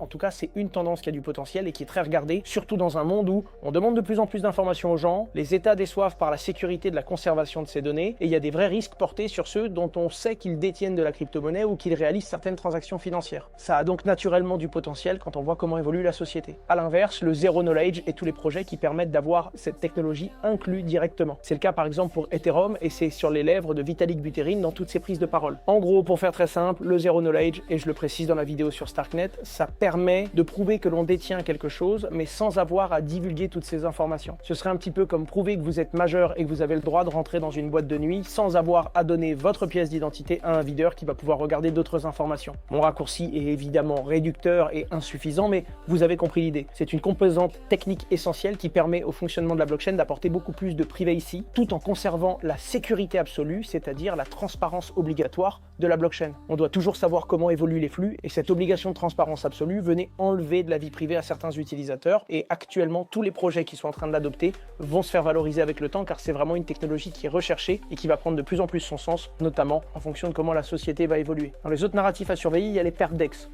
En tout cas, c'est une tendance qui a du potentiel et qui est très regardée, surtout dans un monde où on demande de plus en plus d'informations aux gens, les États déçoivent par la sécurité de la conservation de ces données, et il y a des vrais risques portés sur ceux dont on sait qu'ils détiennent de la crypto-monnaie ou qu'ils réalisent certaines transactions financières. Ça a donc naturellement du potentiel quand on voit comment évolue la société. A l'inverse, le zero knowledge et tous les projets qui permettent d'avoir cette technologie inclus directement. C'est le cas par exemple pour Ethereum et c'est sur les lèvres de Vitalik Buterin dans toutes ses prises de parole. En gros, pour faire très simple, le zero knowledge, et je le précise dans la vidéo sur Starknet, ça permet de prouver que l'on détient quelque chose mais sans avoir à divulguer toutes ces informations. Ce serait un petit peu comme prouver que vous êtes majeur et que vous avez le droit de rentrer dans une boîte de nuit sans avoir à donner votre pièce d'identité à un videur qui va pouvoir regarder d'autres informations. Mon raccourci est évidemment réducteur et insuffisant, mais vous avez compris l'idée. C'est une composante technique essentielle qui permet au fonctionnement de la blockchain d'apporter beaucoup plus de privacy tout en conservant la sécurité absolue, c'est-à-dire la transparence obligatoire de la blockchain. On doit toujours savoir comment évoluent les flux et cette obligation de transparence absolue venait enlever de la vie privée à certains utilisateurs et actuellement tous les projets qui sont en train de l'adopter vont se faire valoriser avec le temps car c'est vraiment une technologie qui est recherchée et qui va prendre de plus en plus son sens, notamment en fonction de comment la société va évoluer. Dans les autres narratifs à surveiller, il y a les pertes DEX.